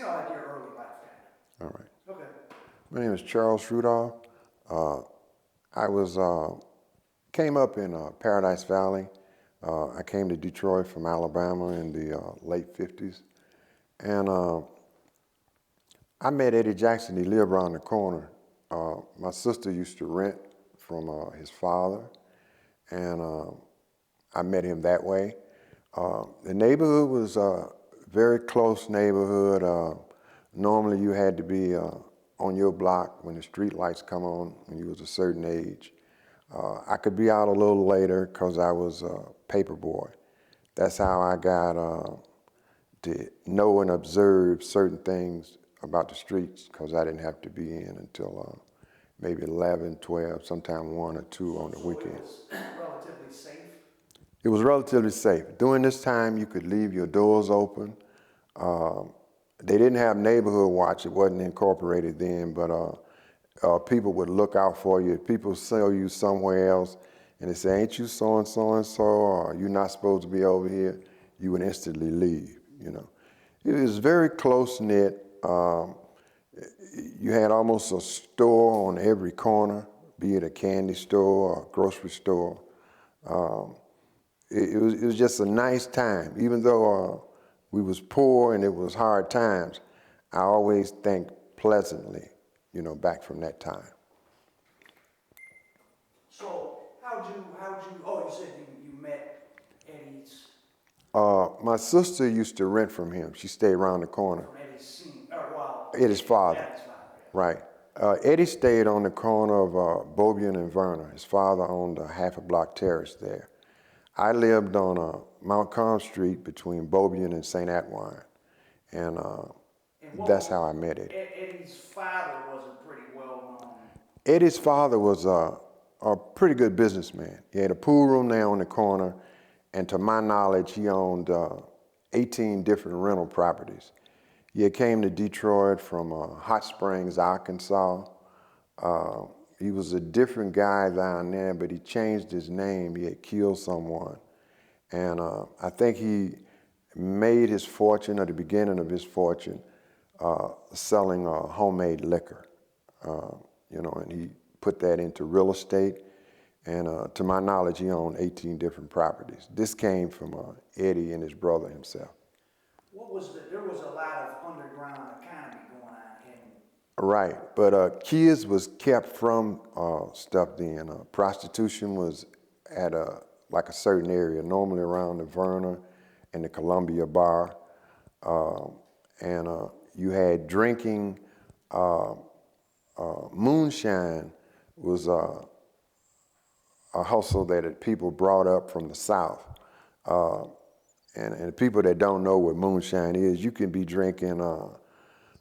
like your early life then. All right. Okay. My name is Charles Rudolph. I came up in Paradise Valley. I came to Detroit from Alabama in the late 50s. And I met Eddie Jackson. He lived around the corner. My sister used to rent from his father, and I met him that way. The neighborhood was a very close neighborhood. Normally you had to be on your block when the street lights come on when you was a certain age. I could be out a little later because I was a paper boy. That's how I got to know and observe certain things about the streets, because I didn't have to be in until maybe 11, 12, sometime 1 or 2 on the weekends. It was relatively safe? It was relatively safe. During this time, you could leave your doors open. They didn't have neighborhood watch. It wasn't incorporated then, but people would look out for you. If people saw you somewhere else and they say, ain't you so-and-so, or you're not supposed to be over here, you would instantly leave, you know. It was very close-knit. You had almost a store on every corner, be it a candy store or a grocery store. It was just a nice time. Even though we was poor and it was hard times, I always think pleasantly, you know, back from that time. So you said you met Eddie's. My sister used to rent from him. She stayed around the corner. From Eddie's Eddie's father. Eddie's father, yeah. Right. Eddie stayed on the corner of Beaubien and Verna. His father owned a half a block terrace there. I lived on Mount Calm Street between Beaubien and St. Atwine, and that's how I met Eddie. Eddie's father was a pretty well-known. Eddie's father was a pretty good businessman. He had a pool room there on the corner, and to my knowledge, he owned 18 different rental properties. He had came to Detroit from Hot Springs, Arkansas. He was a different guy down there, but he changed his name. He had killed someone. And I think he made his fortune, or the beginning of his fortune, selling homemade liquor. You know, and he put that into real estate. And to my knowledge, he owned 18 different properties. This came from Eddie and his brother himself. There was a lot of underground economy going on in. Right, but kids was kept from stuff then. Prostitution was at a certain area, normally around the Verna and the Columbia Bar. And you had drinking. Moonshine was a hustle that people brought up from the South. And people that don't know what moonshine is, you can be drinking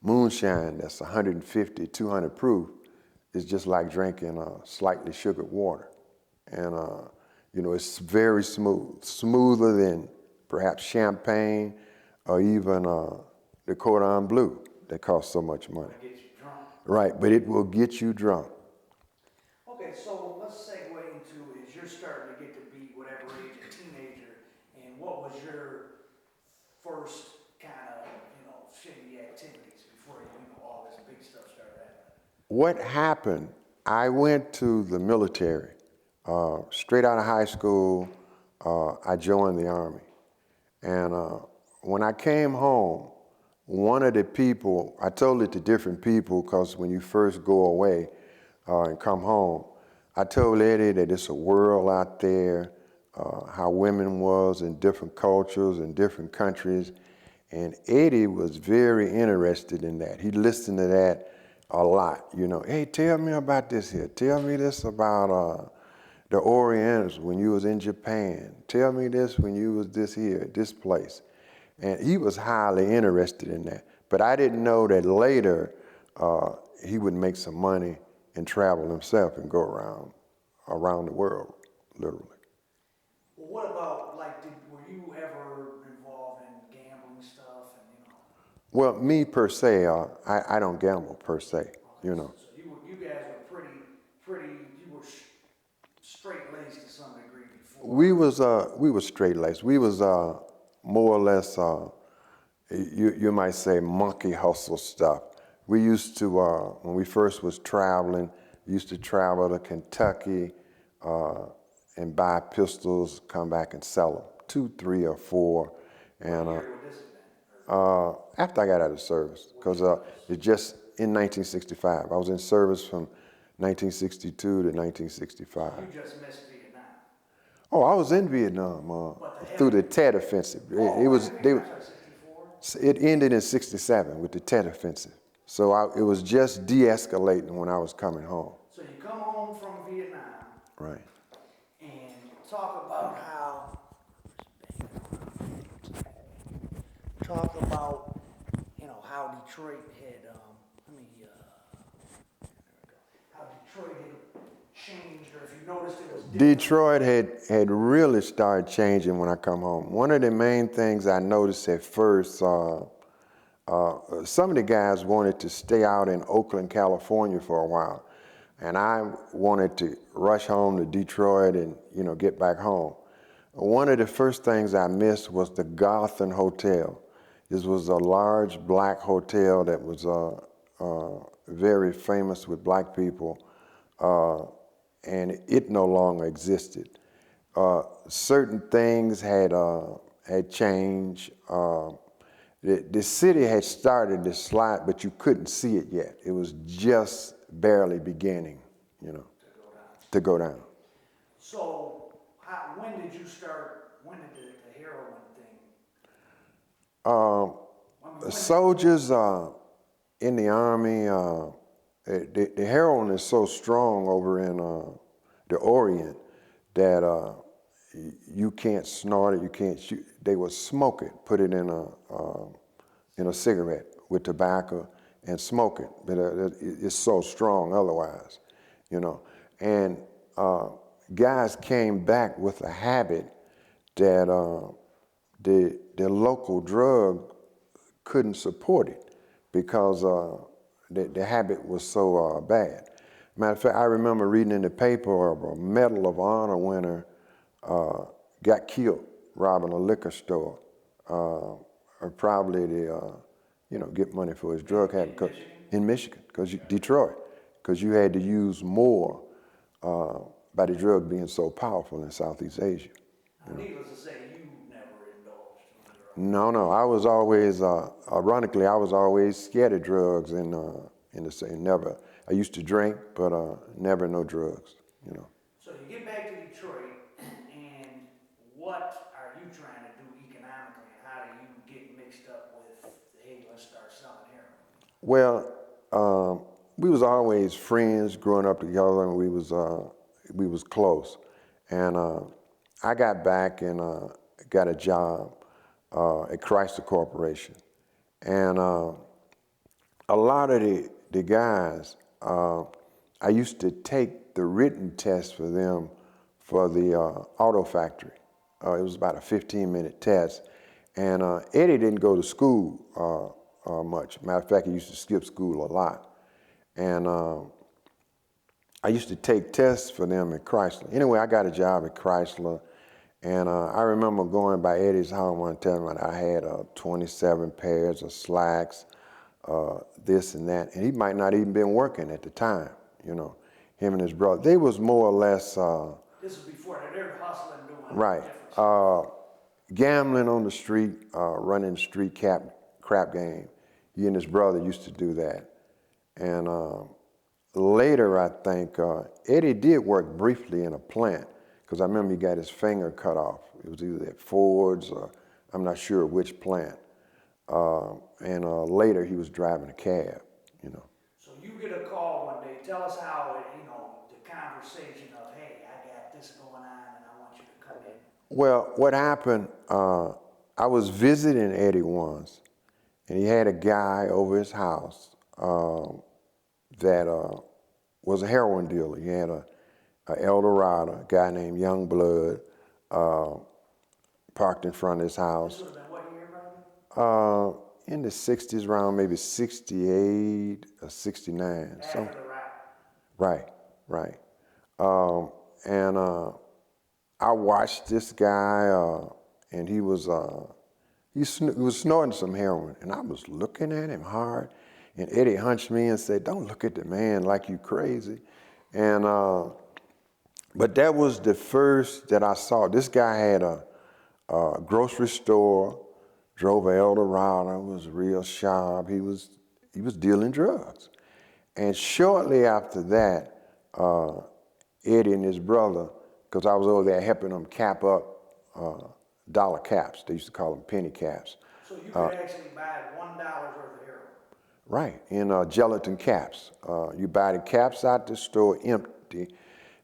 moonshine that's 150, 200 proof. It's just like drinking slightly sugared water. And, you know, it's very smooth, smoother than perhaps champagne or even the Cordon Bleu that costs so much money. It gets you drunk. Right, but it will get you drunk. Okay, so let's segue into, as you're starting to get to be whatever age, a teenager, and what was your first kind of, shady activities before, all this big stuff started happening? What happened, I went to the military. Straight out of high school, I joined the Army. And when I came home, one of the people, I told it to different people because when you first go away and come home, I told Eddie that it's a world out there, how women was in different cultures and different countries. And Eddie was very interested in that. He listened to that a lot, you know. Hey, tell me about this here. Tell me this about the Orientals when you was in Japan. Tell me this when you was this here, this place. And he was highly interested in that. But I didn't know that later he would make some money and travel himself and go around the world, literally. Well, what about, were you ever involved in gambling stuff and, Well, me per se, I don't gamble per se, you know. So you guys were pretty, you were straight-laced to some degree before. We was straight-laced. We was more or less you might say monkey hustle stuff. We used to, when we first was traveling, we used to travel to Kentucky and buy pistols, come back and sell them, 2, 3, or 4. And What year would this have been? after I got out of service, because it just in 1965. I was in service from 1962 to 1965. You just missed Vietnam. Oh, I was in Vietnam through the Tet Offensive. It ended in '67 with the Tet Offensive. So it was just de-escalating when I was coming home. So you come home from Vietnam. Right. And talk about how how Detroit had how Detroit had changed, or if you noticed it was different. Detroit had really started changing when I come home. One of the main things I noticed at first, some of the guys wanted to stay out in Oakland, California for a while. And I wanted to rush home to Detroit and, get back home. One of the first things I missed was the Gotham Hotel. This was a large black hotel that was very famous with black people, and it no longer existed. Certain things had changed. The city had started to slide, but you couldn't see it yet. It was just barely beginning, to go down. So, when did you start? When did the heroin thing? Soldiers in the Army, the heroin is so strong over in the Orient that you can't snort it, you can't shoot. They would smoke it, put it in a cigarette with tobacco and smoke it. But it's so strong otherwise, And guys came back with a habit that the local drug couldn't support it because the habit was so bad. Matter of fact, I remember reading in the paper of a Medal of Honor winner got killed robbing a liquor store, or probably to get money for his drug habit. In Michigan, Detroit, because you had to use more by the drug being so powerful in Southeast Asia. Needless to say, you never indulged. No, I was always, ironically, I was always scared of drugs in the city. Never. I used to drink, but never no drugs. So you get back to Detroit, and what are you trying to do economically, and how do you get mixed up with, hey, let's start selling heroin? Well, we was always friends growing up together, and we was close. And I got back and got a job at Chrysler Corporation, and a lot of the guys, I used to take the written test for them for the auto factory. It was about a 15-minute test, and Eddie didn't go to school much. Matter of fact, he used to skip school a lot. And I used to take tests for them at Chrysler. Anyway, I got a job at Chrysler, and I remember going by Eddie's house one time, and I had 27 pairs of slacks, this and that, and he might not even been working at the time, him and his brother. They was more or less... this was before they were hustling, doing right. Gambling on the street, running street crap game. He and his brother used to do that. And later, I think, Eddie did work briefly in a plant, because I remember he got his finger cut off. It was either at Ford's or I'm not sure which plant. And later, he was driving a cab, So you get a call one day. Tell us how, the conversation of, hey, I got this going on and I want you to come in. Well, what happened, I was visiting Eddie once, and he had a guy over his house that was a heroin dealer. He had a Eldorado, a guy named Youngblood, parked in front of his house. This would have been what year, brother? In the 60s, around maybe 68 or 69. After the rap. Right. And I watched this guy, and he was He was snorting some heroin, and I was looking at him hard. And Eddie hunched me and said, "Don't look at the man like you crazy." And but that was the first that I saw. This guy had a grocery store, drove an Eldorado, was real sharp. He was dealing drugs. And shortly after that, Eddie and his brother, because I was over there helping them cap up dollar caps. They used to call them penny caps. So you could actually buy $1 worth of heroin. Right, in gelatin caps. You buy the caps out the store empty.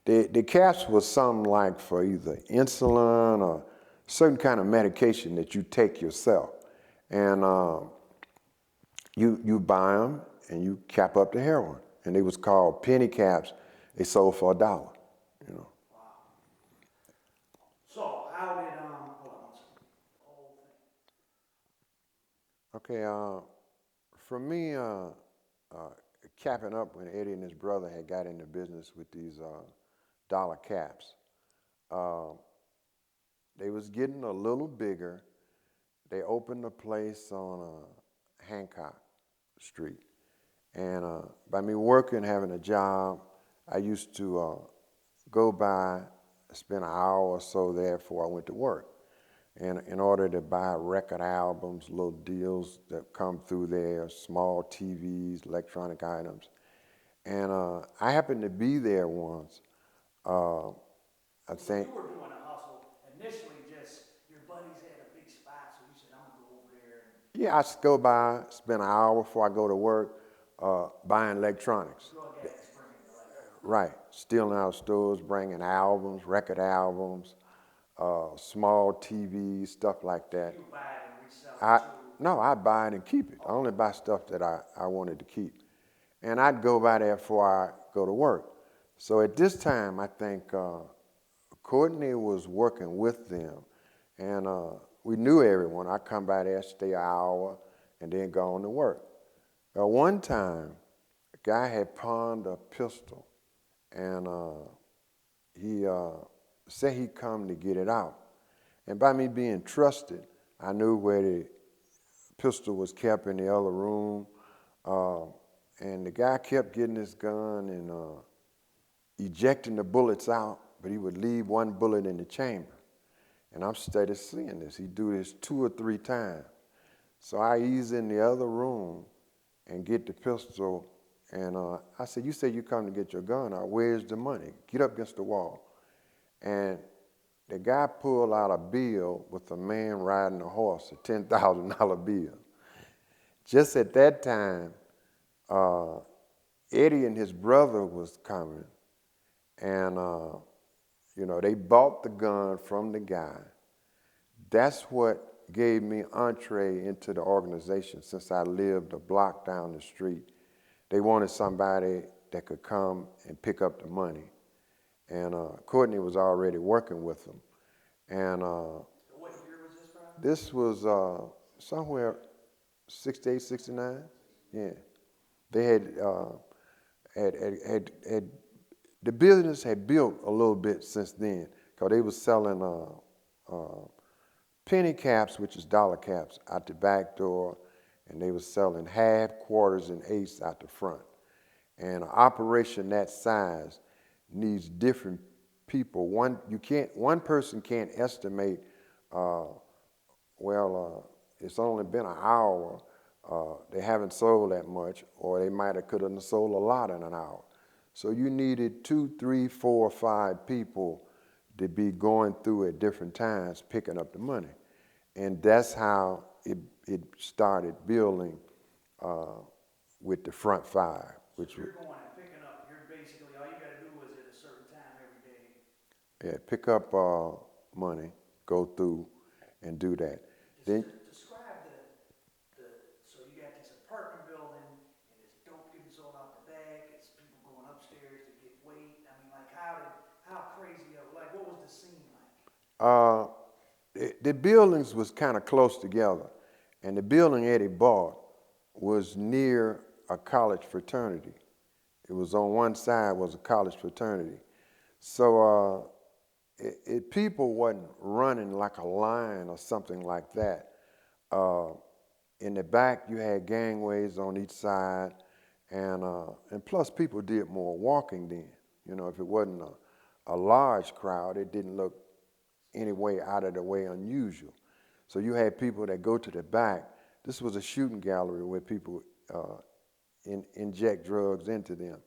The caps was something like for either insulin or certain kind of medication that you take yourself. And you buy them and you cap up the heroin. And they was called penny caps. They sold for $1, you know. So how did hold on one second. Whole thing. Okay, for me, capping up when Eddie and his brother had got into business with these dollar caps, they was getting a little bigger. They opened a place on Hancock Street. And by me working, having a job, I used to go by, spend an hour or so there before I went to work. And in order to buy record albums, little deals that come through there, small TVs, electronic items. And I happened to be there once. I So think, you were doing a hustle initially. Just your buddies had a big spot, so you said, "I'm gonna go over there." yeah, I just go by, spend an hour before I go to work, buying electronics. Drug addicts bringing the light. Right, stealing out of stores, bringing albums, record albums, small TVs, stuff like that. You buy it and resell I it too. No, I buy it and keep it. I only buy stuff that I wanted to keep. And I'd go by there before I go to work. So at this time, I think Courtney was working with them, and we knew everyone. I'd come by there, stay an hour, and then go on to work. One time, a guy had pawned a pistol, and he said he'd come to get it out. And by me being trusted, I knew where the pistol was kept in the other room. And the guy kept getting his gun and ejecting the bullets out, but he would leave one bullet in the chamber. And I'm steady seeing this. He'd do this 2 or 3 times. So I ease in the other room and get the pistol. And I said, "You said you come to get your gun out. Where's the money? Get up against the wall." And the guy pulled out a bill with a man riding a horse, a $10,000 bill. Just at that time, Eddie and his brother was coming, and they bought the gun from the guy. That's what gave me entree into the organization. Since I lived a block down the street, they wanted somebody that could come and pick up the money, and Courtney was already working with them. And What year was this, bro? this was somewhere 68, 69. Yeah, they had the business had built a little bit since then, because they was selling penny caps, which is dollar caps, out the back door, and they was selling half, quarters, and eighths out the front. And an operation that size needs different people. One person can't estimate. It's only been an hour. They haven't sold that much, or they could have sold a lot in an hour. So you needed 2, 3, 4, 5 people to be going through at different times, picking up the money. And that's how it started building with the front 5. Which you're going and picking up. You're basically, all you got to do is at a certain time every day. Yeah, pick up money, go through, and do that. Then Describe so you got this apartment building, and it's dope getting sold out the back. It's people going upstairs to get weight. I mean, like how crazy, like what was the scene like? The buildings was kind of close together, and the building Eddie bought was near a college fraternity. It was on one side was a college fraternity. So people wasn't running like a line or something like that. Uh, in the back, you had gangways on each side, and plus people did more walking then. You know, if it wasn't a large crowd, it didn't look any way out of the way unusual. So you had people that go to the back. This was a shooting gallery where people inject drugs into them.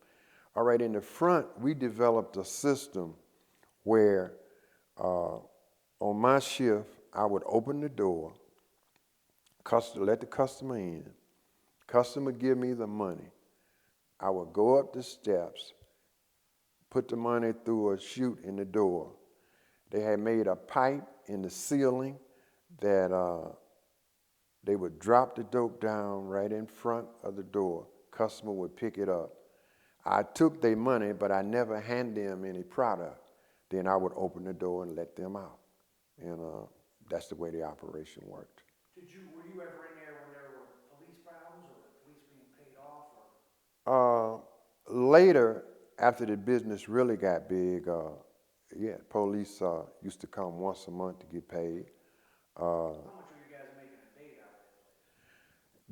All right, in the front, we developed a system where on my shift, I would open the door, let the customer in, customer give me the money. I would go up the steps, put the money through a chute in the door. They had made a pipe in the ceiling that they would drop the dope down right in front of the door. Customer would pick it up. I took their money, but I never handed them any product. Then I would open the door and let them out. And that's the way the operation worked. Were you ever in there when there were police problems or the police being paid off or? Later, after the business really got big, yeah, police used to come once a month to get paid. How much were you guys making a day out of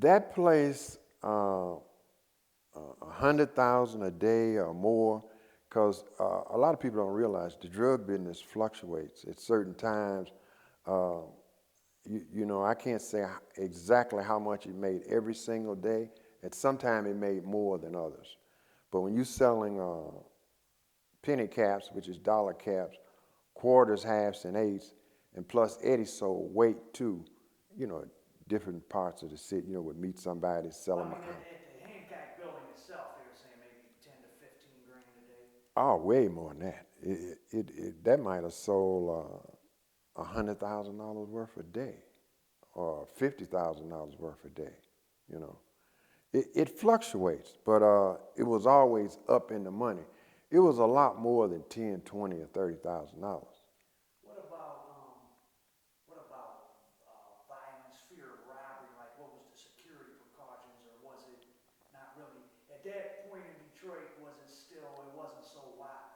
that place? That place, 100,000 a day or more, because a lot of people don't realize the drug business fluctuates at certain times. Uh, you know, I can't say exactly how much it made every single day. At some time it made more than others. But when you're selling penny caps, which is dollar caps, quarters, halves, and eighths, and plus Eddie sold weight too, you know, different parts of the city, you know, would meet somebody, sell them. Well, I mean, at the Hancock building itself, they were saying maybe 10 to 15 grand a day. Oh, way more than that. That might have sold $100,000 worth a day, or $50,000 worth a day. You know, it fluctuates, but it was always up in the money. It was a lot more than 10, 20, or $30,000. What about violence, fear of robbery? Like, what was the security precautions, or was it not really? At that point in Detroit, was it still? It wasn't so wild.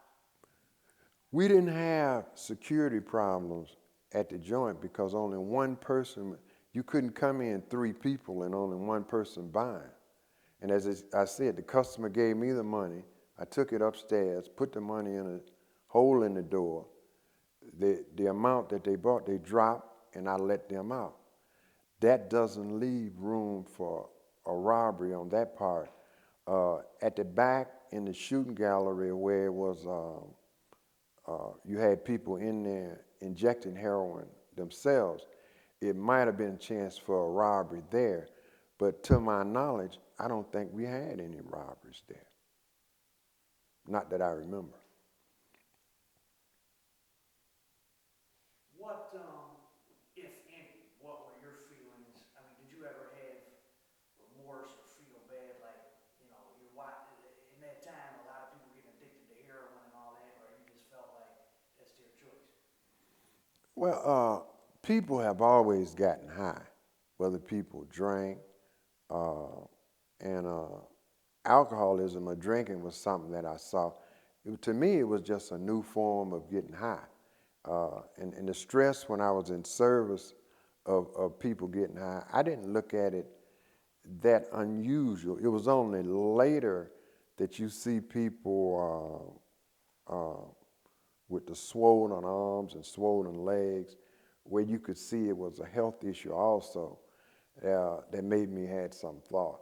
We didn't have security problems at the joint because only one person, you couldn't come in 3 people and only one person buying. And as I said, the customer gave me the money. I took it upstairs, put the money in a hole in the door. The amount that they bought, they dropped, and I let them out. That doesn't leave room for a robbery on that part. At the back in the shooting gallery where it was, you had people in there injecting heroin themselves, it might have been a chance for a robbery there. But to my knowledge, I don't think we had any robberies there. Not that I remember. What, if any, what were your feelings? I mean, did you ever have remorse or feel bad? Like, you know, in that time, a lot of people getting addicted to heroin and all that, or you just felt like that's their choice? Well, people have always gotten high, whether people drank, and alcoholism or drinking was something that I saw. To me, it was just a new form of getting high. And the stress when I was in service of people getting high, I didn't look at it that unusual. It was only later that you see people with the swollen arms and swollen legs, where you could see it was a health issue also, that made me had some thought.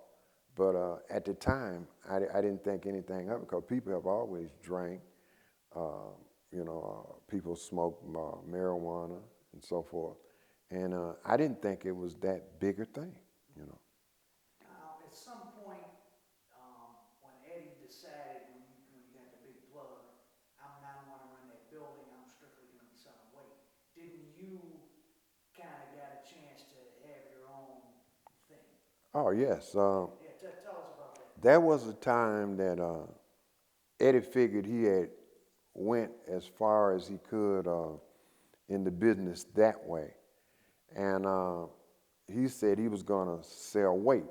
But at the time, I didn't think anything of it because people have always drank. People smoke marijuana and so forth. And I didn't think it was that big a thing, you know. Now, at some point, when Eddie decided, when you got the big plug, I'm not going to run that building, I'm strictly going to be selling weight. Didn't you kind of got a chance to have your own thing? Oh, yes. Yeah, tell us about that. That was a time that Eddie figured he had went as far as he could in the business that way. And he said he was going to sell weight,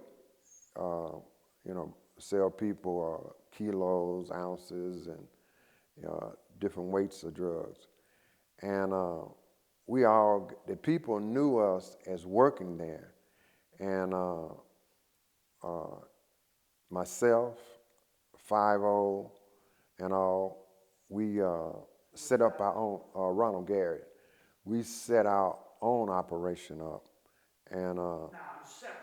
sell people kilos, ounces, and different weights of drugs. And the people knew us as working there, and myself, 5-0, and all, we set up our own, Ronald Garrett, we set our own operation up, and Now, it was separate.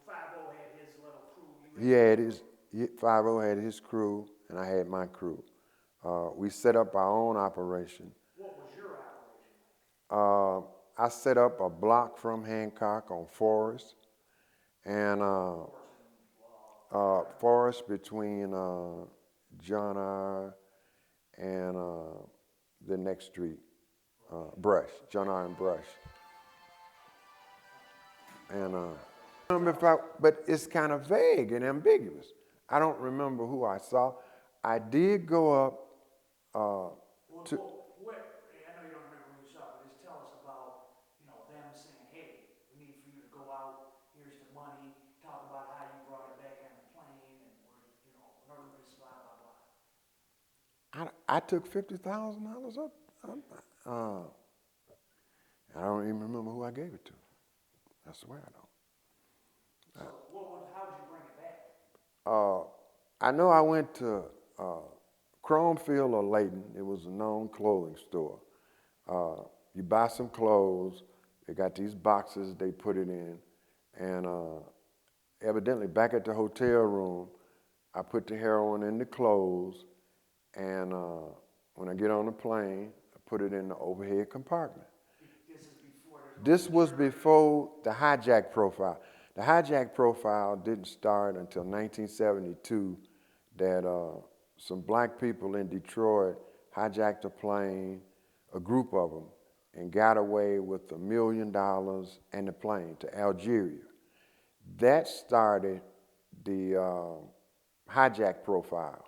5-0 had his little crew. he had his, 5-0 had his crew, and I had my crew. We set up our own operation. What was your operation like? I set up a block from Hancock on Forest, and Forest between John R. and the next street, Brush, John R. and Brush. And but it's kind of vague and ambiguous. I don't remember who I saw. I did go up to. I know you don't remember who you saw, but just tell us about, them saying, "Hey, we need for you to go out. Here's the money. Talk about how you brought it back on the plane, and where, this blah blah blah." I took $50,000 up. I don't even remember who I gave it to. I swear I don't. So how did you bring it back? I know I went to Chromefield or Layton. It was a known clothing store. You buy some clothes. They got these boxes. They put it in, and evidently back at the hotel room, I put the heroin in the clothes, and when I get on the plane, I put it in the overhead compartment. This was before the hijack profile. The hijack profile didn't start until 1972, that some black people in Detroit hijacked a plane, a group of them, and got away with $1 million and the plane to Algeria. That started the hijack profile,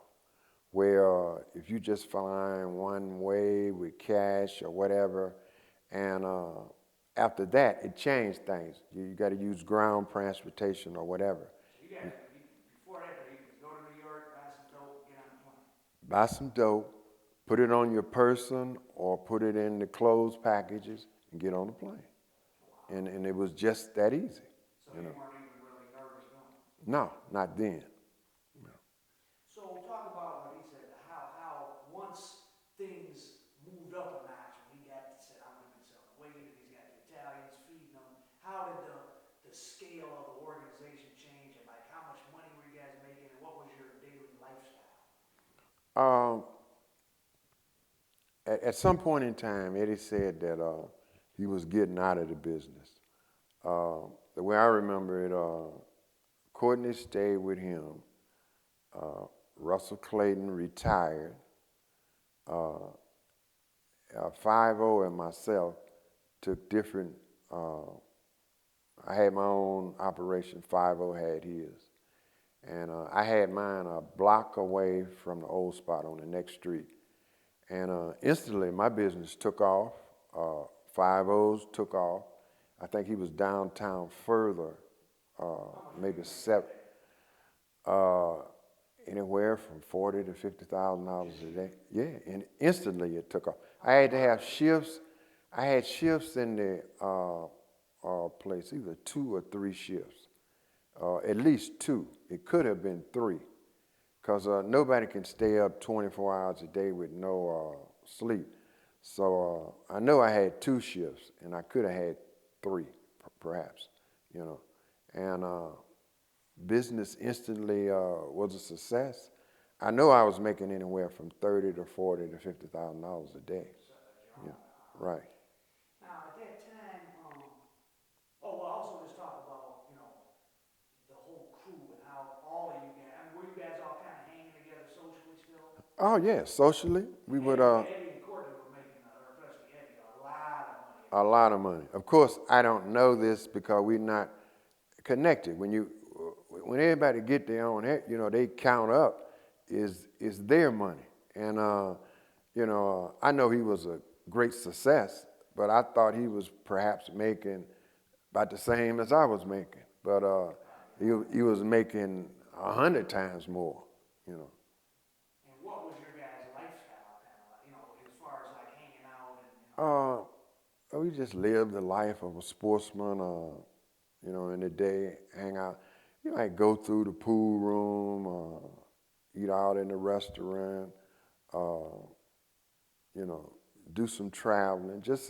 where if you just flying one way with cash or whatever, and after that, it changed things. You got to use ground transportation or whatever. So before that, you could go to New York, buy some dope, get on the plane. Buy some dope, put it on your person, or put it in the clothes packages and get on the plane. Wow. And it was just that easy. So you weren't even really nervous doing it? No, not then. No. So talk about what he said, how once things moved up a notch, when he said, I'm going to be selling weed, and he's got the Italians feeding them, how did the scale of the organization change, and like how much money were you guys making, and what was your daily lifestyle? At some point in time, Eddie said that he was getting out of the business. The way I remember it, Courtney stayed with him. Russell Clayton retired. 5-0 and myself took different. I had my own operation. 5-0 had his, and I had mine a block away from the old spot on the next street. And instantly, my business took off. 5-0's took off. I think he was downtown further, maybe anywhere from $40,000 to $50,000 a day. Yeah, and instantly it took off. I had to have shifts. I had shifts in the place, either 2 or 3 shifts, at least 2. It could have been 3. Because nobody can stay up 24 hours a day with no sleep. So I know I had 2 shifts, and I could have had 3, perhaps, And business instantly was a success. I know I was making anywhere from $30,000 to $40,000 to $50,000 a day. Yeah, right. Now, at that time, also just talk about, the whole crew and how all of you guys, were you guys all kind of hanging together socially still? Oh, yeah, socially. We would. Eddie and Courtney were making, or especially Eddie, a lot of money. A lot of money. Of course, I don't know this because we're not connected. When everybody get their own, they count up is their money. And, I know he was a great success, but I thought he was perhaps making about the same as I was making. But he was making 100 times more, And what was your guys' lifestyle kind of like, as far as like hanging out and, we just lived the life of a sportsman. You know, in the day, hang out. You might go through the pool room, eat out in the restaurant, uh, you know, do some traveling, just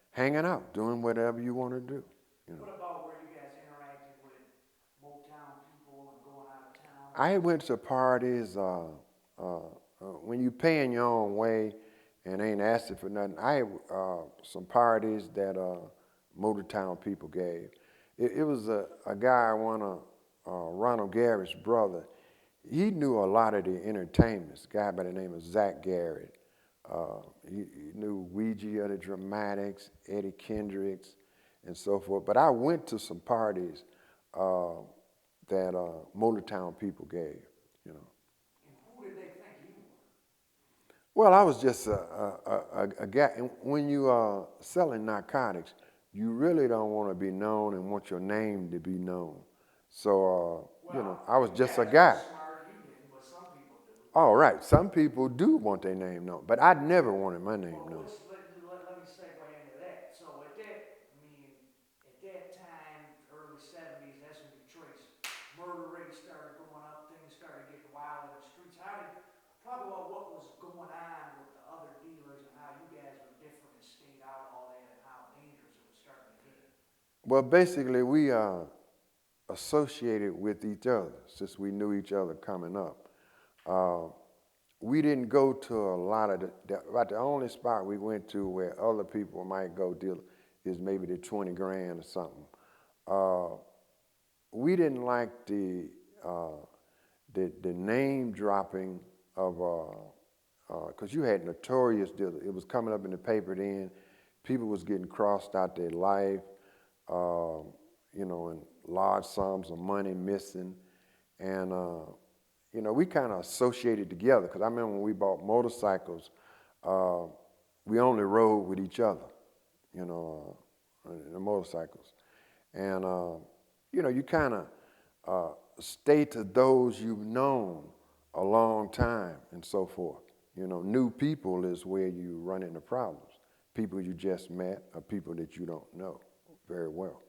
hanging out, doing whatever you want to do. You know. What about where you guys interacted with Motown people and going out of town and I things went like to parties when you paying your own way and ain't asking for nothing. I had some parties that Motortown people gave. It was a guy, Ronald Garrett's brother. He knew a lot of the entertainments. A guy by the name of Zach Garrett. He knew Ouija of the Dramatics, Eddie Kendricks, and so forth. But I went to some parties uh, that Motortown people gave, you know. and who did they think you were? Well, I was just a guy. And when you are selling narcotics, you really don't want to be known and want your name to be known. So, you know, Well, I was you just a guys were guy. smart, you didn't, but some people do. All right, some people do want their name known, but I never wanted my name Well, known. let me segue into that. So at that, I mean, at that time, early '70s, that's when Detroit's murder rate started going up. Things started getting wild in the streets. Talk about what was going on with the other dealers and how you guys were different and stayed out of all that and how dangerous it was starting to get. Well, basically, we associated with each other since we knew each other coming up. Uh, we didn't go to a lot of about the only spot we went to where other people might go deal is maybe the 20 grand or something. Uh, we didn't like the name dropping of because you had notorious dealers. It was coming up in the paper then. People was getting crossed out their life, you know, and large sums of money missing, and you know, we kind of associated together because I remember when we bought motorcycles, uh, we only rode with each other, you know, in the motorcycles. And, you know, you kind of stay to those you've known a long time and so forth. You know, new people is where you run into problems. People you just met or people that you don't know very well.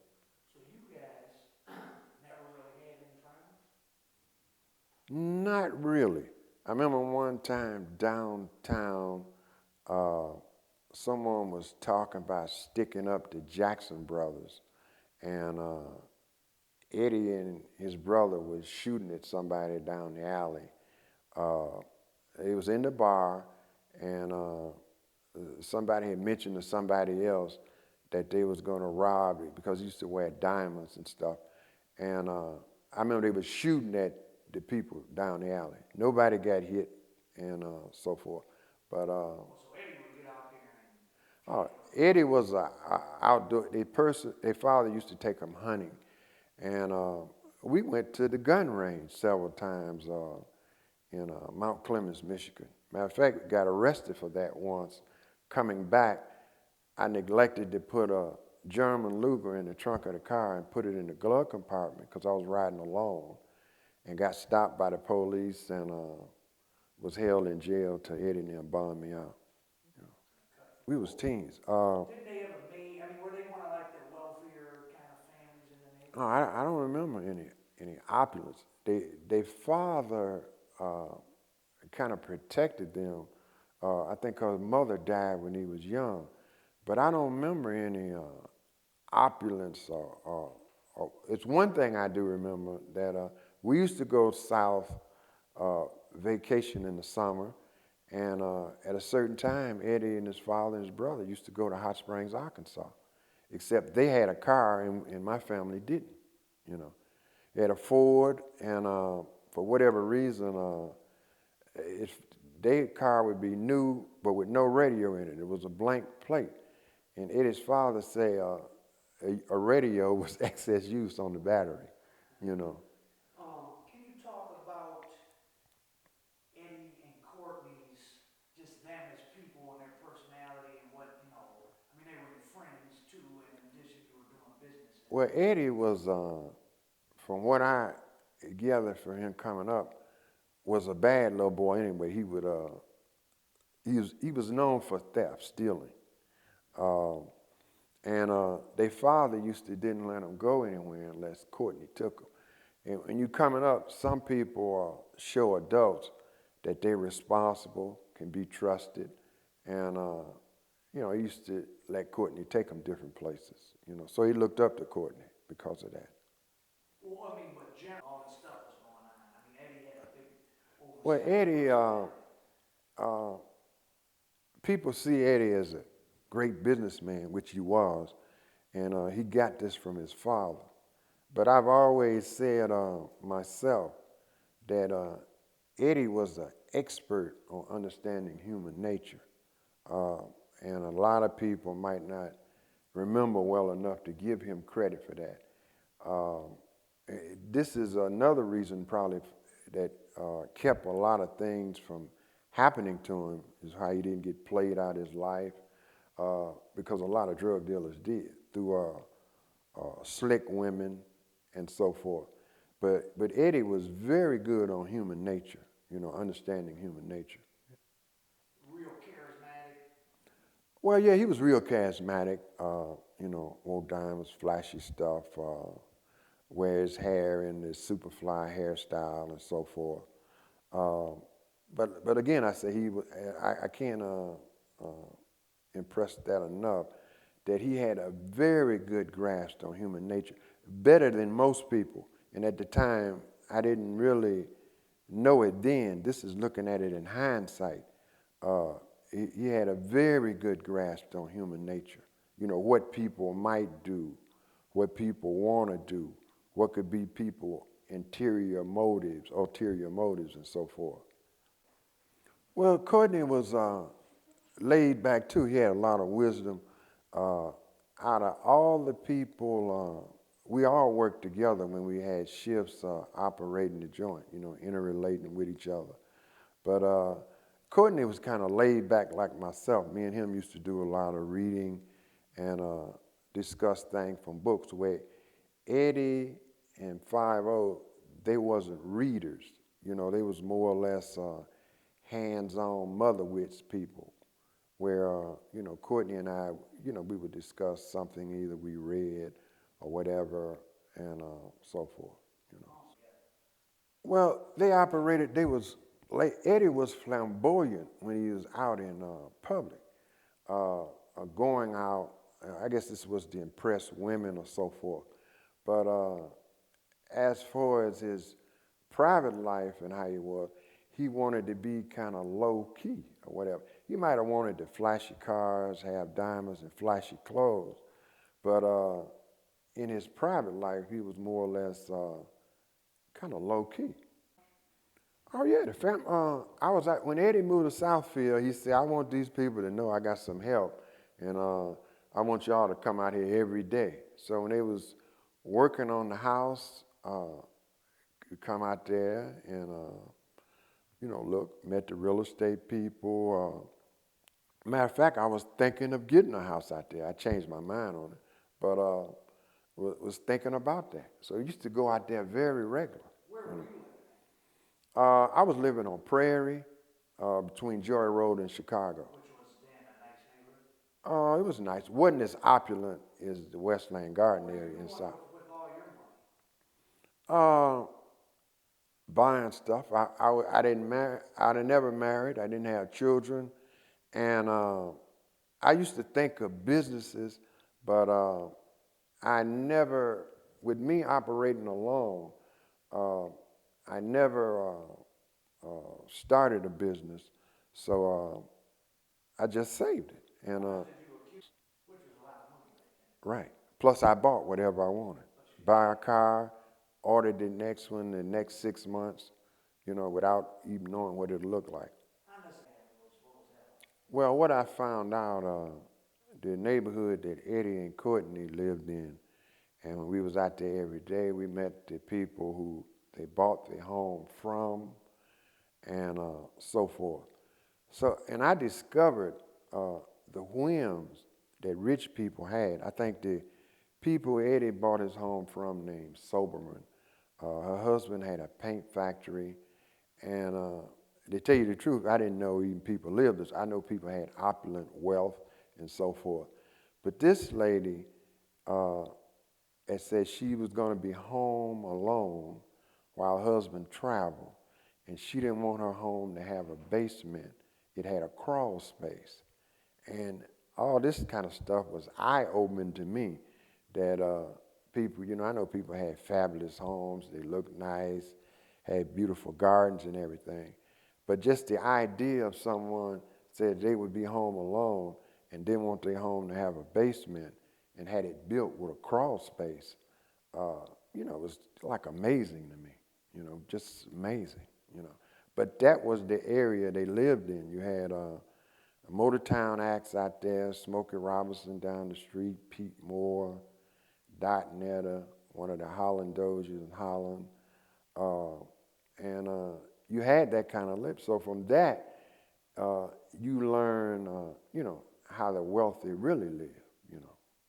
So you guys never really had any problems? Not really. I remember one time downtown, uh, someone was talking about sticking up the Jackson brothers, and Eddie and his brother was shooting at somebody down the alley. Uh, it was in the bar, and somebody had mentioned to somebody else that they was going to rob it because he used to wear diamonds and stuff. And I remember they was shooting at the people down the alley. Nobody got hit and so forth. But So Eddie would get out there and Eddie was outdoor. Their father used to take them hunting, and we went to the gun range several times in Mount Clemens, Michigan. Matter of fact, got arrested for that once. Coming back, I neglected to put a German Luger in the trunk of the car and put it in the glove compartment because I was riding alone, and got stopped by the police and was held in jail till Eddie and them bombed me out. We was teens. did they ever I mean, were they one of like the wealthier kind of families in the No, neighborhood? I don't remember any opulence. Their father kind of protected them. I think 'cause mother died when he was young, but I don't remember any opulence. It's one thing I do remember that we used to go south vacation in the summer, and at a certain time, Eddie and his father and his brother used to go to Hot Springs, Arkansas. Except they had a car and my family didn't, you know. They had a Ford, and for whatever reason, if their car would be new but with no radio in it. It was a blank plate. And Eddie's father said a radio was excess use on the battery, you know. Can you talk about Eddie and Courtney's, just them as people and their personality and what, you know, I mean, they were your friends too, and in addition, you were doing business. Well, Eddie was, from what I gathered from him coming up, was a bad little boy anyway. He was known for theft, stealing. Um, And their father didn't let them go anywhere unless Courtney took them. And you coming up, some people show adults that they're responsible, can be trusted, and he used to let Courtney take him different places. So he looked up to Courtney because of that. Well, I mean, but generally, all this stuff was going on. I mean, Eddie had a big Well, overseas Eddie, personality. people see Eddie as a great businessman, which he was, and he got this from his father. But I've always said myself that Eddie was an expert on understanding human nature. Uh, and a lot of people might not remember well enough to give him credit for that. This is another reason probably that kept a lot of things from happening to him, is how he didn't get played out his life, because a lot of drug dealers did through slick women and so forth. But Eddie was very good on human nature, understanding human nature. Real charismatic. Well, yeah, he was real charismatic, wore diamonds, flashy stuff, wear his hair in his superfly hairstyle and so forth. Um, but again, I say I can't impress that enough, that he had a very good grasp on human nature, better than most people. And at the time, I didn't really know it then. This is looking at it in hindsight. Uh, he had a very good grasp on human nature. What people might do, what people want to do, what could be people's ulterior motives, and so forth. Well, Courtney was laid back too. He had a lot of wisdom. Uh, Out of all the people, we all worked together when we had shifts operating the joint, interrelating with each other. But Courtney was kind of laid back like myself. Me and him used to do a lot of reading and discuss things from books, where Eddie and 5 they wasn't readers. They was more or less hands-on mother wits people, where, Courtney and I, we would discuss something either we read or whatever, and so forth. Well, Eddie was flamboyant when he was out in public, going out. I guess this was to impress women or so forth. But as far as his private life and how he wanted to be kind of low key or whatever. He might have wanted the flashy cars, have diamonds and flashy clothes, but in his private life, he was more or less kind of low key. Oh yeah, I was when Eddie moved to Southfield. He said, "I want these people to know I got some help, and I want y'all to come out here every day." So when they was working on the house, you come out there and look, met the real estate people. Matter of fact, I was thinking of getting a house out there. I changed my mind on it, but was thinking about that. So I used to go out there very regular. Where were you living? I was living on Prairie, between Joy Road and Chicago. Which was then a nice neighborhood? It was nice. Wasn't as opulent as the Westland Garden What were you area doing inside. with all your money? Uh, Buying stuff. I didn't marry. I never married. I didn't have children, and I used to think of businesses, but I never. With me operating alone, uh, I never started a business, so I just saved it, and Which was a lot of money back then. right. Plus, I bought whatever I wanted. Buy a car, order the next one the next 6 months, without even knowing what it looked like. What was that like? Well, what I found out, the neighborhood that Eddie and Courtney lived in, and when we was out there every day, we met the people who they bought their home from, and so forth. So, and I discovered the whims that rich people had. I think the people Eddie bought his home from, named Soberman, her husband had a paint factory, and to tell you the truth, I didn't know even people lived this. I know people had opulent wealth and so forth. But this lady had said she was going to be home alone while her husband traveled, and she didn't want her home to have a basement. It had a crawl space. And all this kind of stuff was eye-opening to me, that people, I know people had fabulous homes, they looked nice, had beautiful gardens and everything. But just the idea of someone said they would be home alone and didn't want their home to have a basement and had it built with a crawl space, it was like amazing to me, just amazing, But that was the area they lived in. You had Motown acts out there, Smokey Robinson down the street, Pete Moore, Dot Netta, one of the Holland Doziers in Holland. And you had that kind of lip. So from that, you learn, how the wealthy really live,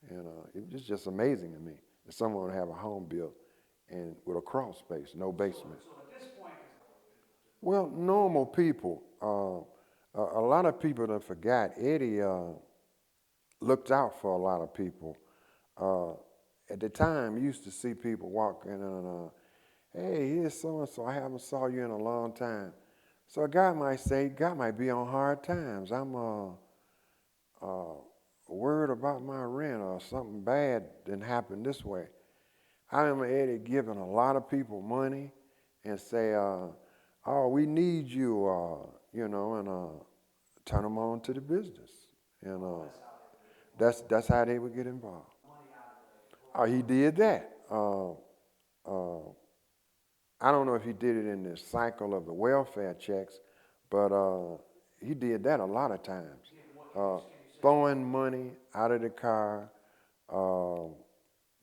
And it was just amazing to me that someone would have a home built and with a crawl space, no basement. So at this point, Well, normal people. A lot of people that forgot, Eddie looked out for a lot of people. At the time, you used to see people walking and, hey, here's so-and-so, I haven't saw you in a long time. So a guy might say, God might be on hard times. I'm worried about my rent or something bad didn't happen this way. I remember Eddie giving a lot of people money and say, oh, we need you, and turn them on to the business. And that's how they would get involved. Oh, he did that. I don't know if he did it in the cycle of the welfare checks, but he did that a lot of times. Throwing money out of the car,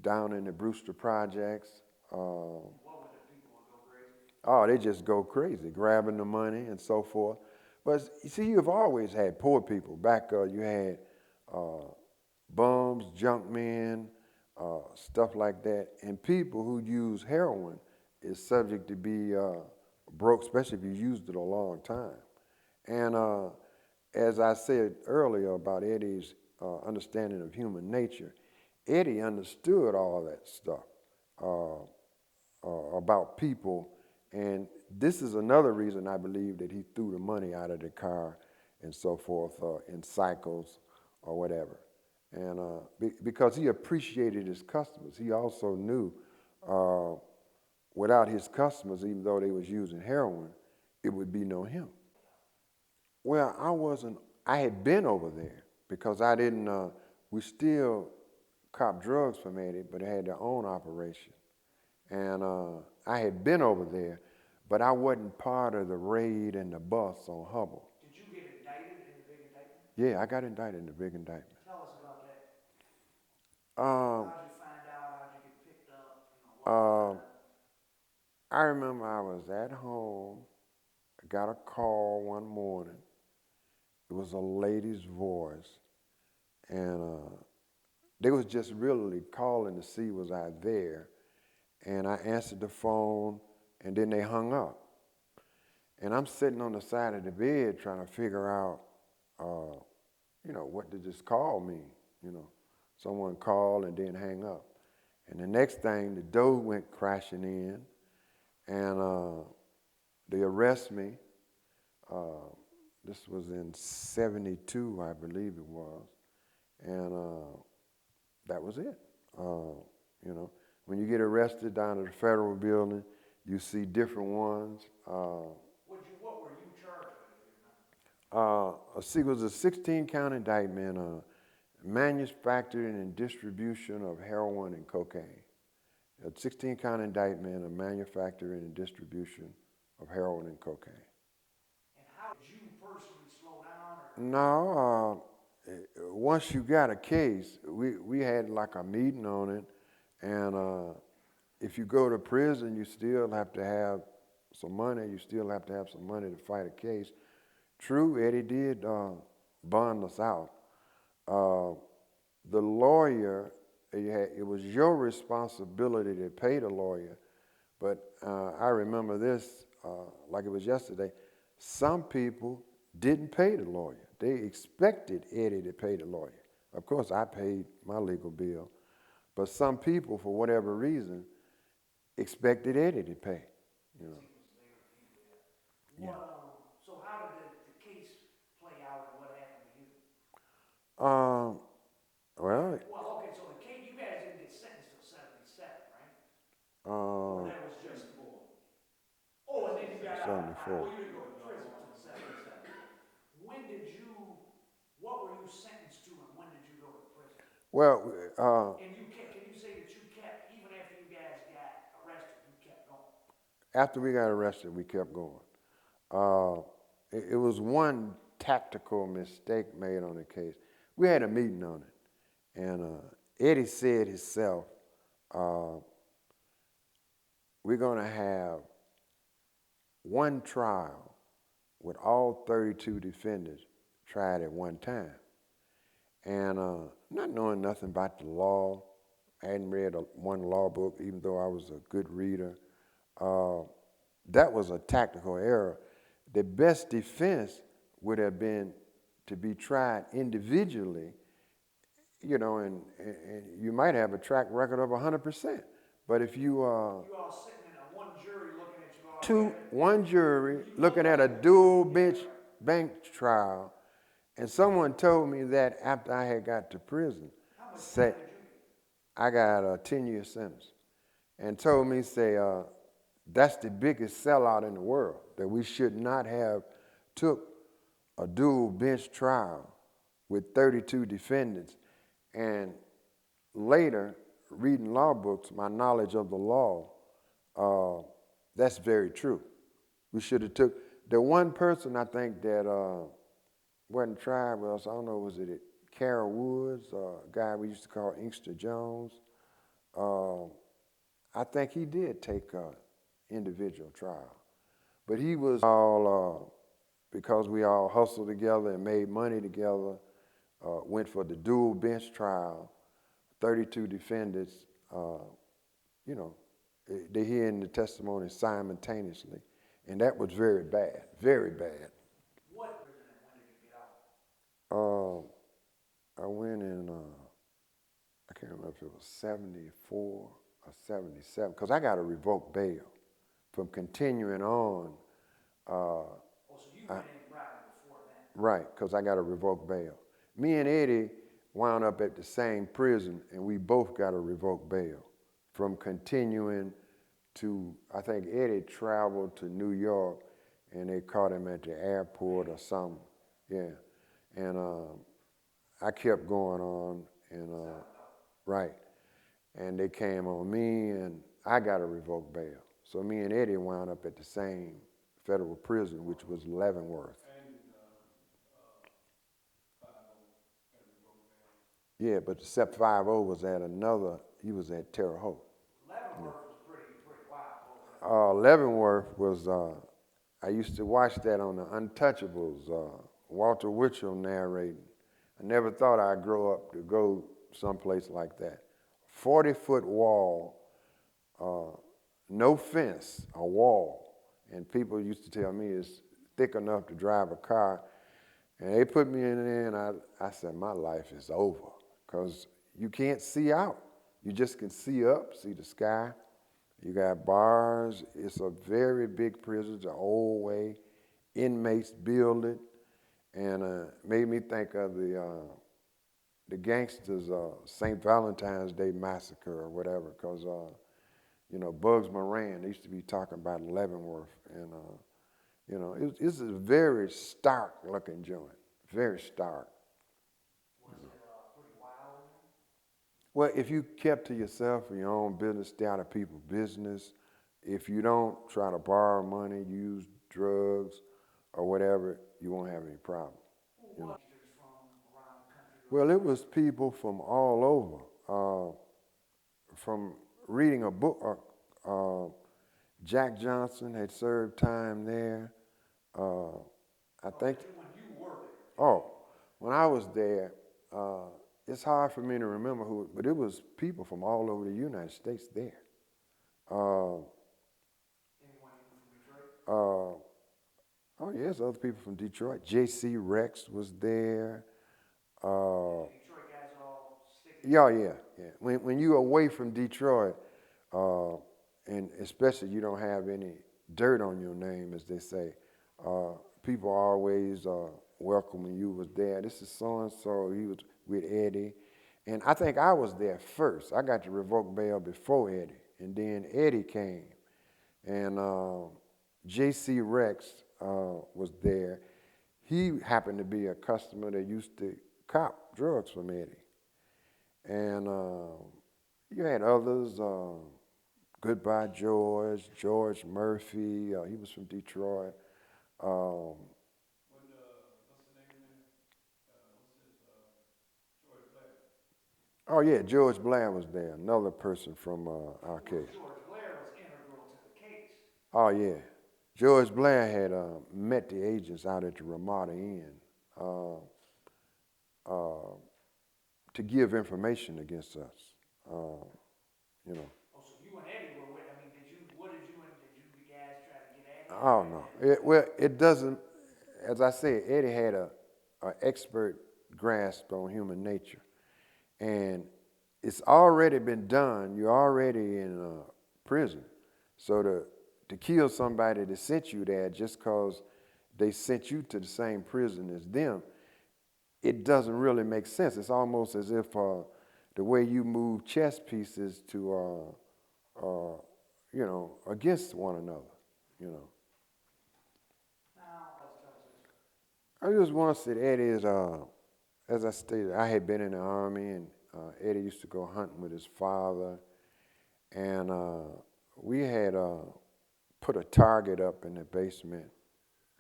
down in the Brewster projects. Oh, they just go crazy, grabbing the money and so forth. But you see, you've always had poor people. Back you had bums, junk men, stuff like that. And people who use heroin is subject to be broke, especially if you used it a long time. And as I said earlier about Eddie's understanding of human nature, Eddie understood all that stuff about people. And this is another reason I believe that he threw the money out of the car and so forth in cycles or whatever. And because he appreciated his customers. He also knew without his customers, even though they was using heroin, it would be no him. Well, I had been over there because I didn't, we still cop drugs from Eddie, but they had their own operation. And I had been over there, but I wasn't part of the raid and the bust on Hubble. did you get indicted in the big indictment? Yeah, I got indicted in the big indictment. Tell us about that. Um, How'd you find out? How'd you get picked up? I remember I was at home. I got a call one morning. It was a lady's voice, and they was just really calling to see was I there. And I answered the phone, and then they hung up. And I'm sitting on the side of the bed trying to figure out, what did this call mean? Someone called and then hang up. And the next thing, the door went crashing in, and they arrest me. This was in 72, I believe it was. And that was it. When you get arrested down at the federal building, you see different ones. What were you charged with, if you remember? It was a 16-count indictment, manufacturing and distribution of heroin and cocaine. A 16-count indictment of manufacturing and distribution of heroin and cocaine. And how did you personally slow down? No, once you got a case, we had like a meeting on it, and if you go to prison, you still have to have some money. You still have to have some money to fight a case. True, Eddie did bond us out. The lawyer, it was your responsibility to pay the lawyer, but I remember this like it was yesterday. Some people didn't pay the lawyer. They expected Eddie to pay the lawyer. Of course, I paid my legal bill, but some people, for whatever reason, expected Eddie to pay. You know. Yeah. So how did the case play out, and what happened to you? Um. Well. Well, okay, so the case, you guys didn't get sentenced till 77, right? Or Um. that was just, oh, and then you got out, 74. you didn't go to prison till 77. When did you, what were you sentenced to, and when did you go to prison? Well. And can you say that you kept, even after you guys got arrested, you kept going? After we got arrested, we kept going. It was one tactical mistake made on the case. We had a meeting on it, and Eddie said himself, we're going to have one trial with all 32 defendants tried at one time. And not knowing nothing about the law, I hadn't read one law book, even though I was a good reader. That was a tactical error. The best defense would have been to be tried individually, you know, and you might have a track record of 100%. But if you You all sitting in a one jury looking at you all together. one jury looking at a dual bench trial, and someone told me that after I had got to prison, How much said time did you get? I got a 10-year sentence, and told me, say, that's the biggest sellout in the world, that we should not have took a dual bench trial with 32 defendants. And later, reading law books, my knowledge of the law, that's very true. We should have took, the one person I think that wasn't tried was, I don't know, was it Carol Woods, a guy we used to call Inkster Jones. I think he did take an individual trial. But he was all, because we all hustled together and made money together, went for the dual bench trial, 32 defendants, you know, they hearing the testimony simultaneously. And that was very bad, very bad. What prison and when did you get out? I went in, I can't remember if it was 74 or 77, because I got a revoked bail from continuing on. So you went in right before that? Right, because I got a revoked bail. Me and Eddie wound up at the same prison, and we both got a revoked bail from continuing to, I think Eddie traveled to New York, and they caught him at the airport or something. Yeah, and I kept going on, and right, and they came on me, and I got a revoked bail. So me and Eddie wound up at the same federal prison, which was Leavenworth. Yeah, but except 50 was at another, he was at Terre Haute. Leavenworth was pretty wild. Leavenworth was, I used to watch that on the Untouchables, Walter Winchell narrating. I never thought I'd grow up to go someplace like that. 40-foot wall, no fence, a wall. And people used to tell me it's thick enough to drive a car. And they put me in there, and I said, my life is over, because you can't see out. You just can see up, see the sky. You got bars. It's a very big prison. It's an old way. Inmates build it. And made me think of the Gangsters' St. Valentine's Day Massacre or whatever, because, you know, Bugs Moran, they used to be talking about Leavenworth. And, you know, it's a very stark-looking joint, very stark. Was it pretty wild in there? Well, if you kept to yourself and your own business, stay out of people's business, if you don't try to borrow money, use drugs or whatever, you won't have any problem. You know? From around the country? Well, it was people from all over. From reading a book, Jack Johnson had served time there. I think. When you were there? Oh, when I was there, it's hard for me to remember who, but it was people from all over the United States there. Anyone even from Detroit? Oh, yes, other people from Detroit. J.C. Rex was there. Detroit guys Yeah. When you're away from Detroit, and especially you don't have any dirt on your name, as they say, people always welcome when you was there. This is so and so. He was with Eddie, and I think I was there first. I got to revoke bail before Eddie, and then Eddie came, and J.C. Rex was there. He happened to be a customer that used to cop drugs from Eddie. And you had others, Goodbye George, George Murphy, he was from Detroit. Um, What's the name of him? What's his, George Blair? oh yeah, George Blair was there, another person from our case. George Blair was integral to the case. Oh yeah, George Blair had met the agents out at the Ramada Inn uh, uh, to give information against us. You know. Oh, so you and Eddie were with, I mean, did you guys try to get Eddie? Oh no. Well, it doesn't. As I said, Eddie had a expert grasp on human nature, and it's already been done. You're already in prison, so to kill somebody that sent you there just because they sent you to the same prison as them, it doesn't really make sense. It's almost as if the way you move chess pieces to, against one another, you know. I just want to say that Eddie is, as I stated, I had been in the Army, and Eddie used to go hunting with his father, and we had put a target up in the basement,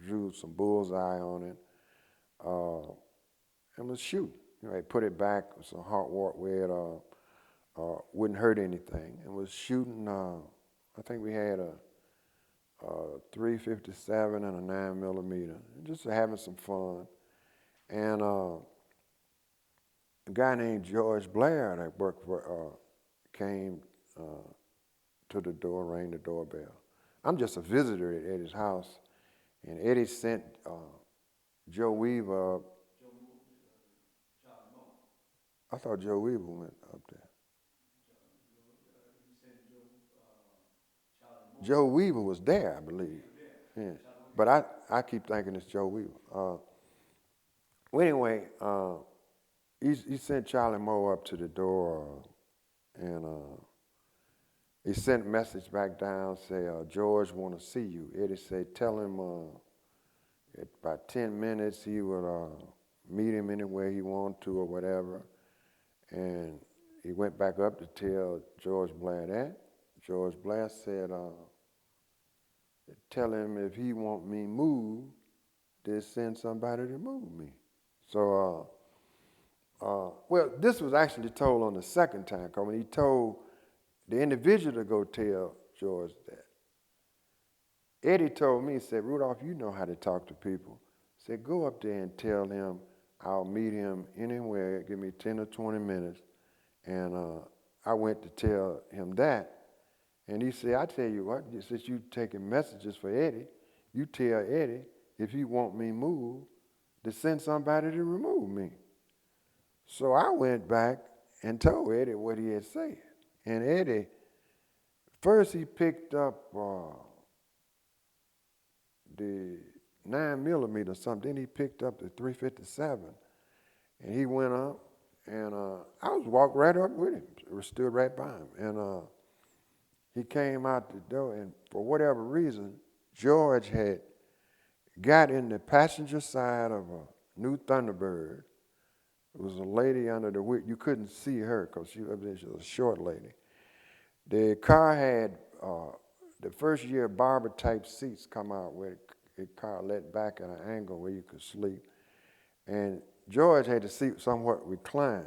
drew some bullseye on it, and was shooting. You know, I put it back with some hot water where it wouldn't hurt anything, and was shooting. I think we had a 357 and a 9 millimeter, just having some fun. And a guy named George Blair that worked for came to the door, rang the doorbell. I'm just a visitor at Eddie's house, and Eddie sent Joe Weaver up. Charlie Moore. I thought Joe Weaver went up there. He sent Charlie Moore. Joe Weaver was there, I believe. Yeah. But I keep thinking it's Joe Weaver. Well, anyway, he sent Charlie Moore up to the door, and he sent a message back down, say, George want to see you. Eddie said, tell him in about 10 minutes he would meet him anywhere he wanted to or whatever. And he went back up to tell George Blair that. George Blair said, tell him if he want me moved, then send somebody to move me. So, well, this was actually told on the second time, because when he told the individual to go tell George that, Eddie told me, he said, Rudolph, you know how to talk to people. He said, go up there and tell him I'll meet him anywhere, give me 10 or 20 minutes. And I went to tell him that. And he said, I tell you what, since you taking messages for Eddie, you tell Eddie if he want me moved, to send somebody to remove me. So I went back and told Eddie what he had said. And Eddie, first he picked up the 9 millimeter or something, then he picked up the 357. And he went up, and I was walked right up with him, stood right by him. And he came out the door, and for whatever reason, George had got in the passenger side of a new Thunderbird. There was a lady under the wheel. You couldn't see her because she was a short lady. The car had the first year barber type seats come out where the car let back at an angle where you could sleep. And George had the seat somewhat reclined.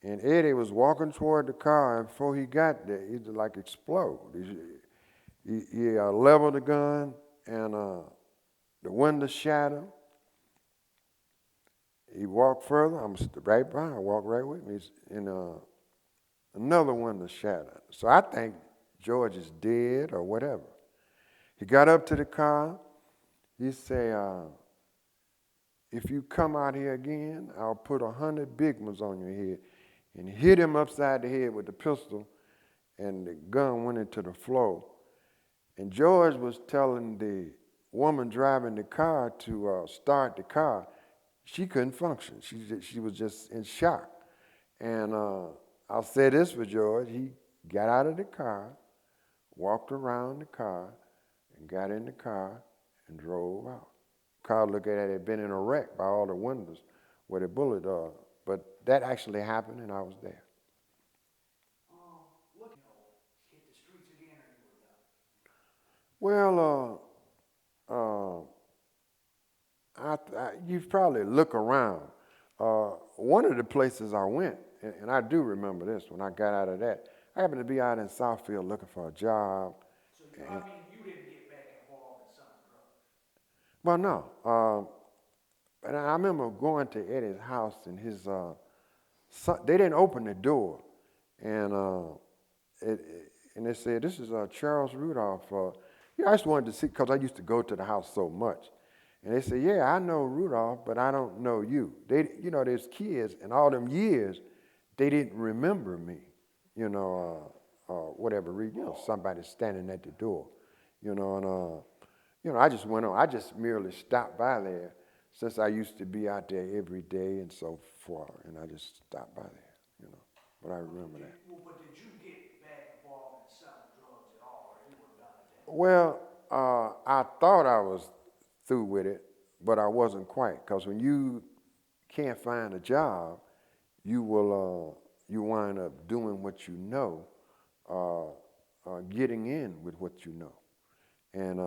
And Eddie was walking toward the car, and before he got there, he just like explode. He leveled the gun, and the window shattered. He walked further. I'm right by. I walked right with me, and another window shattered. So I think George is dead or whatever. He got up to the car. He said, if you come out here again, I'll put 100 big ones on your head. and hit him upside the head with the pistol, and the gun went into the floor. And George was telling the woman driving the car to start the car. She couldn't function. She was just in shock. And I'll say this for George. He got out of the car, walked around the car, and got in the car and drove out. Car looked at it had been in a wreck by all the windows where the bullet but that actually happened, and I was there. Look, hit the streets again, or you were done? Well, you probably look around. One of the places I went, and I do remember this, when I got out of that, I happened to be out in Southfield looking for a job. So I mean, you didn't get back involved in selling drugs. Well, no. And I remember going to Eddie's house, and his son, they didn't open the door, and and they said, "This is Charles Rudolph." Yeah, I just wanted to see, because I used to go to the house so much. And they said, "Yeah, I know Rudolph, but I don't know you." They, there's kids, and all them years, they didn't remember me. Whatever reason, somebody standing at the door, and I just went on. I just merely stopped by there, since I used to be out there every day and so forth, and I just stopped by there, But I remember that. Well, but did you get back involved in selling drugs at all, or you were done at that? Well, I thought I was through with it, but I wasn't quite, because when you can't find a job, you wind up doing what you know, getting in with what you know, and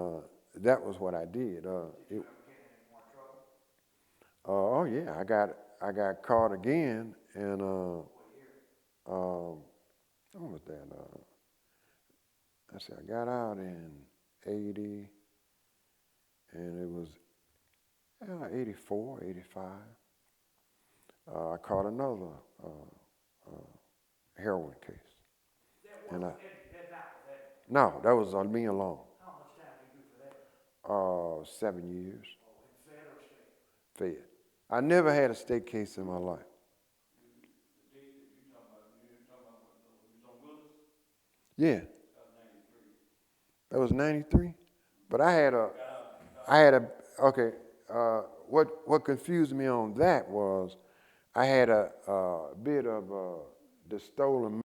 that was what I did. Did you ever get in any more trouble? Oh yeah, I got caught again, and What year? what was that? I got out in '80, and it was 84, 85. I caught another heroin case. That And wasn't Eddie, that not with Eddie. no, that was on me alone. How much time did you do for that? 7 years, Oh, in Fed or state? fed. I never had a state case in my life. The date that you talking about, you talking about what, you was on Willis? Yeah, That was 93. that was '93. But I had Got out. okay. What confused me on that was I had a bit of the stolen